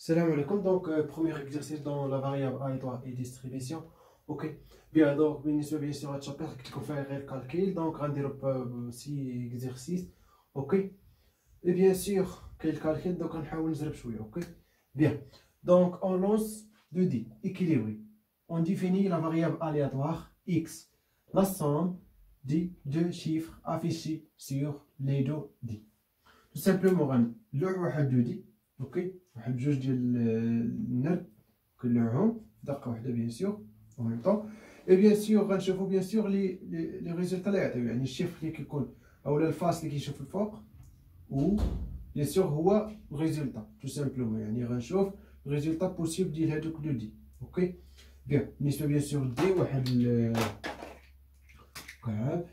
Salam alaikum. Donc, premier exercice dans la variable aléatoire et distribution. Ok. Bien, donc, bien sûr, à chapitre qui confère le calcul. Donc, on a 6 exercices. Ok. Et bien sûr, quel calcul, donc, on va essayer. Ok. Bien. Donc, on lance 2D équilibré. On définit la variable aléatoire x, la somme des deux chiffres affichés sur les deux D. Tout simplement, le 2D. Ok, واحد جوج ديال النرد كنلوعهم دقه واحده بيان سور en même temps. Et bien sûr غنشوفوا بيان سور لي ريزولتا اللي يعطيو، يعني الشيفر اللي كيكون اولا الفاصل اللي كيشوف الفوق و بيان سور هو الريزولتا تو سامبلومون، يعني غنشوف الريزولتا بوسيبل ديال هادوك لو دي. اوكي بيان. بالنسبه بيان سور دي واحد كعب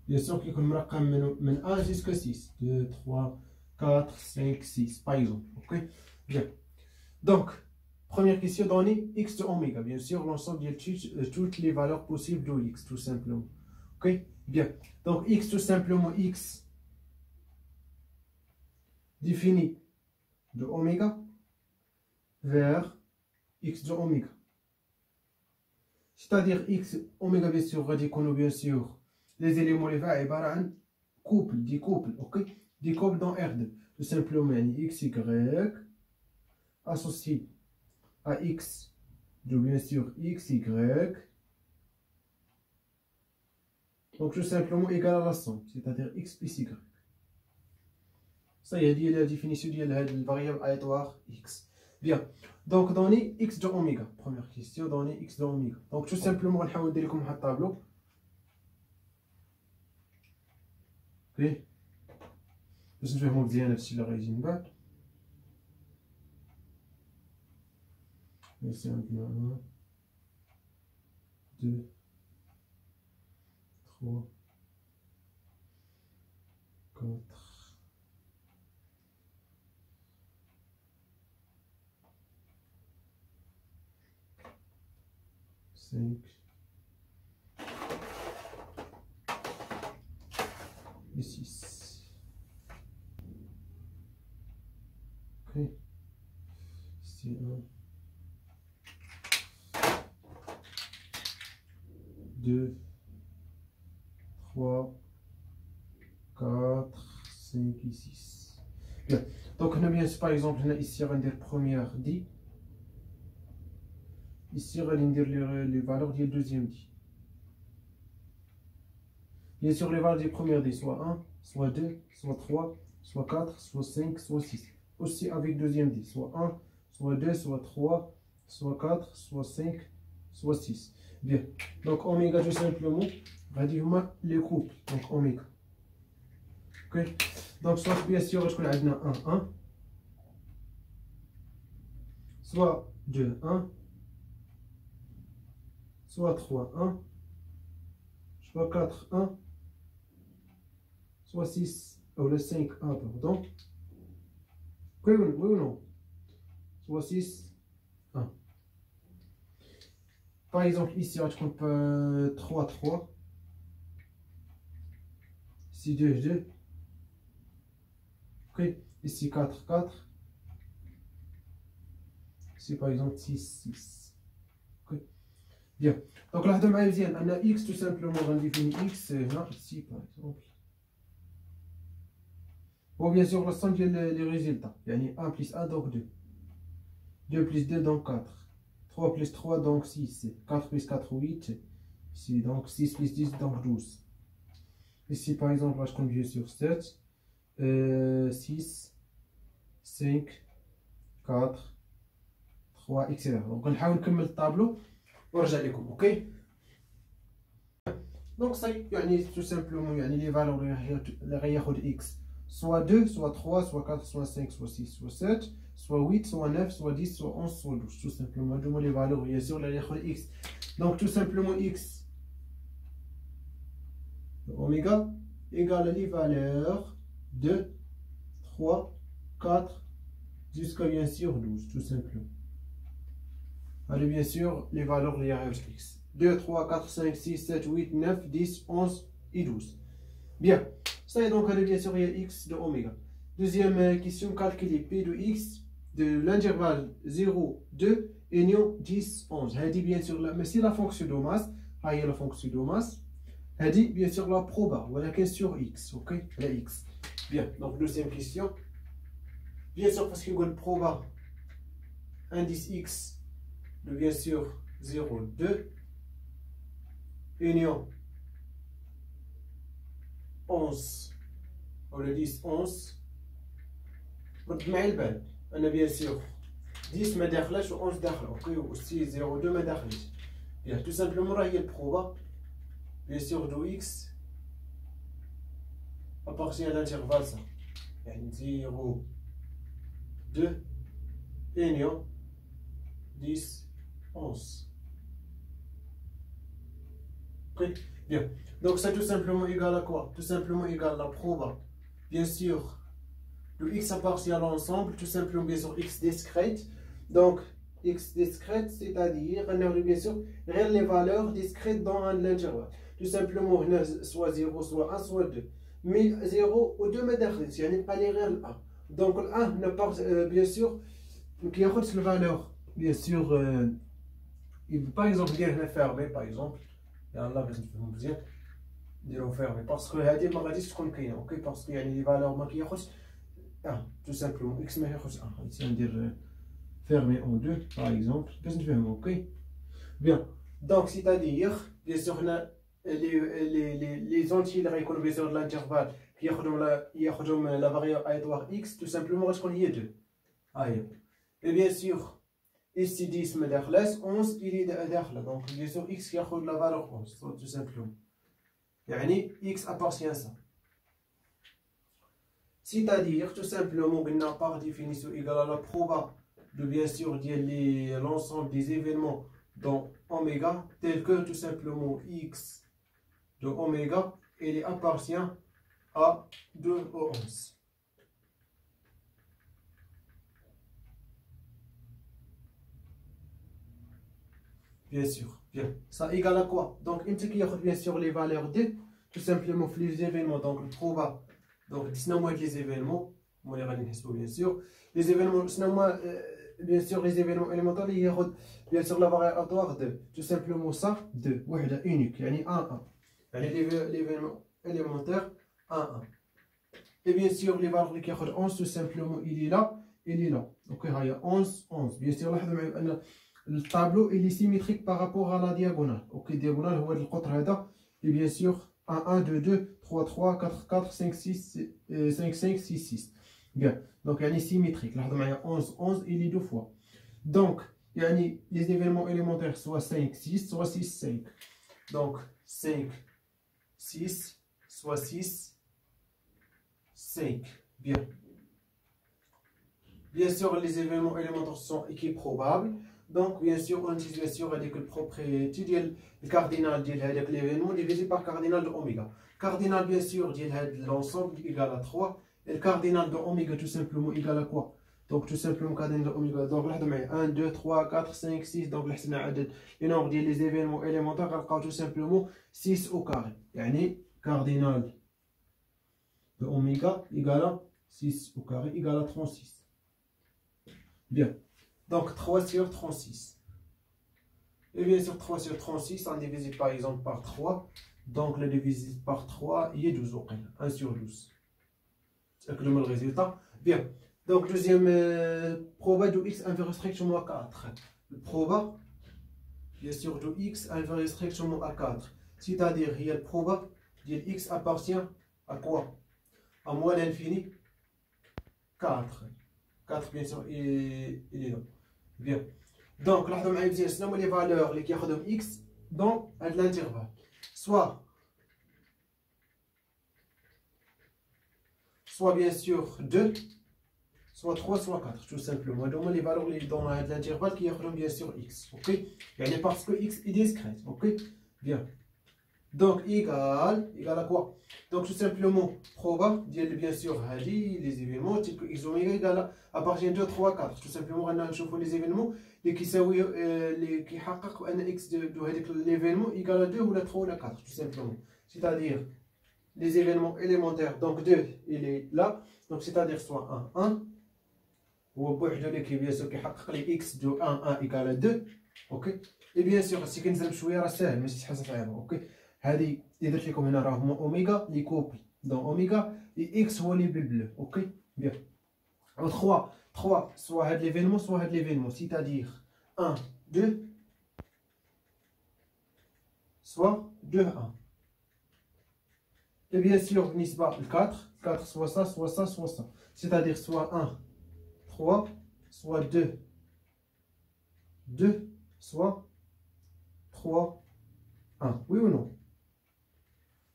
bien sûr qu'il y a un 1 jusqu'à 6, 2, 3, 4, 5, 6 par exemple. Ok, bien. Donc, première question donnée x de oméga, bien sûr l'ensemble de toutes les valeurs possibles de x tout simplement. Ok, bien. Donc x tout simplement x défini de oméga vers x de oméga. C'est-à-dire x oméga bien sûr va dire qu'on a bien sûr les éléments les va عبارة عن couple, des couples, ok, des couples dans R2 tout simplement يعني x y associé à x de bien sûr x y, donc tout simplement égal à la somme, c'est-à-dire x plus y. Ça y est, la définition de la variable aléatoire x. Bien, donc donner x de oméga, première question, donner x de oméga. Donc tout simplement on va ندير لكم واحد الطابلو. اوكي باش نفهمو مزيان هادشي اللي غيجي من بعد. Ici عندنا 1 2 3 4 5 et 6. Ok. Ici 1, 2, 3, 4, 5 et 6. Bien. Donc on a bien par exemple ici on va dire première D. Ici on va dire les valeurs du deuxième D. Bien sûr les valeurs du première D, soit 1, soit 2, soit 3, soit 4, soit 5, soit 6. Aussi avec deuxième D, soit 1, soit 2, soit 3, soit 4, soit 5, soit 6. Bien. Donc oméga tout simplement, radicellement les couples. Donc oméga. Ok. Donc soit bien sûr je connais 1, 1. Soit 2, 1. Soit 3, 1. Soit 4, 1. Soit 6, ou le 5, 1, pardon. Oui ou non? Soit 6, 1. Par exemple, ici, on compte 3, 3. Ici, 2, 2. Ok. Ici, 4, 4. Ici, par exemple, 6, 6. Ok. Bien. Donc, là, on a x tout simplement, on définit x, ici, par exemple. Bon, bien sûr, la somme les résultats. Il y a 1 plus 1, donc 2. 2 plus 2, donc 4. 3 plus 3, donc 6. 4 plus 4, 8. Ici, donc 6 plus 10, donc 12. Ici, par exemple, là, je conduis sur 7. 6, 5, 4, 3, etc. Donc, on va نكمل الطابلو ونرجع لكم. OK. Donc, ça y est, tout simplement, les valeurs اللي غياخد x. Soit 2, soit 3, soit 4, soit 5, soit 6, soit 7, soit 8, soit 9, soit 10, soit 11, soit 12. Tout simplement, les valeurs, bien sûr, x. Donc, tout simplement, x oméga égale les valeurs de 3, 4, jusqu'à bien sûr 12, tout simplement. Allez, bien sûr, les valeurs de x. 2, 3, 4, 5, 6, 7, 8, 9, 10, 11 et 12. Bien. Ça est donc, bien sûr, il y a x de oméga. Deuxième question, calculer P de x de l'intervalle 0, 2, union 10, 11. هذه bien sûr, mais c'est la fonction de masse. هي la fonction de masse. هذه bien sûr la proba, ولكن sur x. Ok, la x. Bien, donc deuxième question. Bien sûr, parce qu'il y a le proba indice x de bien sûr 0, 2, union 11, on le dit 11. مع البال انا بيان سور 10 ما داخلاش و 11 داخله اوكي و 6 0 2 ما داخلش بيان تو سامبلومون راه هي البروبا بيان سور دو اكس ابارتي à l'intervalle ça يعني 0 2 union 10 11 ok bien donc ça tout simplement égal à quoi tout simplement égal à la proba bien sûr le x appartient à l'ensemble, tout simplement bien sûr x discrète. Donc x discrète, c'est-à-dire bien sûr les valeurs discrètes dans l'intervalle. Tout simplement soit 0, soit 1, soit 2. Mais 0 ou 2 il n'y a pas les réels 1. Donc le 1 ne part bien sûr qui a la valeur. Bien sûr, par exemple, il y a fermé par exemple. Il y a là, vous dire fermé parce que il y a des maladies qui sont ok parce qu'il y a des valeurs qui tout simplement x ما ياخذ 1 ici on dire fermé en 2 par exemple باش نفهموا ok bien donc c'est-à-dire bien sûr les entiers اللي غيكونوا bien sûr de l'intervalle qui ياخذهم la variable aléatoire x tout simplement غتكون هي 2 هاهي et bien sûr ici 10 ما داخلاش 11 اللي داخله donc bien sûr x ياخذ la valeur 11 tout simplement يعني x appartient à ça. C'est-à-dire, tout simplement, par définition égale à la proba de bien sûr l'ensemble des événements dans oméga, tel que tout simplement x de oméga, il appartient à 2 au 11. Bien sûr, bien. Ça égale à quoi? Donc, une qui a bien sûr les valeurs d, tout simplement, les événements, donc le proba. Donc, sinon, les événements, bien sûr, les événements, sinon, bien sûr, les événements élémentaires, il y a bien sûr la variable aléatoire de tout simplement ça, 2, unique, yani 1, 1. L'événement élémentaire, 1, 1. Et bien sûr, les valeurs qui ont 11, tout simplement, il est là, il est là. Donc, il y a 11, 11. Bien sûr, le tableau il est symétrique par rapport à la diagonale. Ok, diagonale, c'est le côté là, et bien sûr, 1, 1, 2, 2, 3, 3, 4, 4, 5, 6, 5, 5, 6, 6. Bien. Donc, il y a symétrique. Là, il y a 11, 11, il est deux fois. Donc, il y a les événements élémentaires, soit 5, 6, soit 6, 5. Donc, 5, 6, soit 6, 5. Bien. Bien sûr, les événements élémentaires sont équiprobables. Donc, bien sûr, on dit bien sûr avec la propriété le cardinal de l'événement divisé par cardinal de oméga. Cardinal, bien sûr, de l'ensemble égal à 3. Et le cardinal de oméga, tout simplement, égal à quoi? Donc, tout simplement, cardinal de oméga. Donc, là, 1, 2, 3, 4, 5, 6. Donc, là, c'est le nombre des événements élémentaires, tout simplement 6 au carré. Yani, cardinal de oméga égal à 6 au carré égal à 36. Bien. Donc 3 sur 36. Et bien sûr 3 sur 36, on divise par exemple par 3. Donc le divisé par 3, il est 12 au 1 sur 12. C'est le résultat. Bien. Donc deuxième proba de x inférieur strictement à 4. Le proba, bien sûr de x inférieur strictement à 4. C'est-à-dire il y a le proba de x appartient à quoi? À moins l'infini 4. 4 bien sûr il est là. Bien. Donc, là, on va voir les valeurs qui ont x dans l'intervalle. Soit bien sûr 2, soit 3, soit 4, tout simplement. Donc, les valeurs dans l'intervalle qui ont bien sûr x. Ok? Parce que x est discrète. Ok? Bien. Donc, égal à quoi? Donc, tout simplement, proba, bien sûr, les événements, type x oméga égal à partir de 3, 4. Tout simplement, on a chauffé les événements, qui حقق أن x de l'événement égal à 2 ou 3 ou 4, tout simplement. C'est-à-dire, les événements élémentaires, donc 2, il est là. Donc, c'est-à-dire soit 1, ou qui bien sûr qui حقق les x de 1 égal à 2. Ok? Et bien sûr, si كنزرب شوية راه ساهل ماشي شي حاجة صعيبة. اوكي؟ هذه اللي درت لكم هنا راه هما اوميغا لي كوبل. دونك اوميغا اي اكس هو لي بالبلو. اوكي؟ بيان. او 3 soit هاد l'événement soit هاد l'événement. C'est-à-dire 1, 2, soit 2, 1. Et bien sûr, بالنسبة ل 4 soit ça, soit ça, soit ça. C'est-à-dire soit 1, 3, soit 2, 2, soit 3, 1. Oui ou non?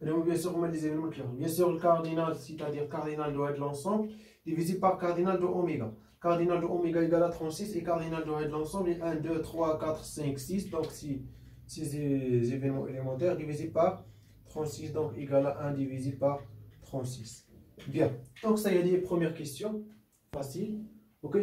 Bien sûr, on met les événements clairs. Bien sûr, le cardinal, c'est-à-dire cardinal de l'ensemble, divisé par cardinal de oméga. Cardinal de oméga égale à 36 et cardinal de l'ensemble est 1, 2, 3, 4, 5, 6. Donc, si ces événements élémentaires divisé par 36, donc égal à 1 divisé par 36. Bien. Donc, ça y est, les premières questions. Facile. OK?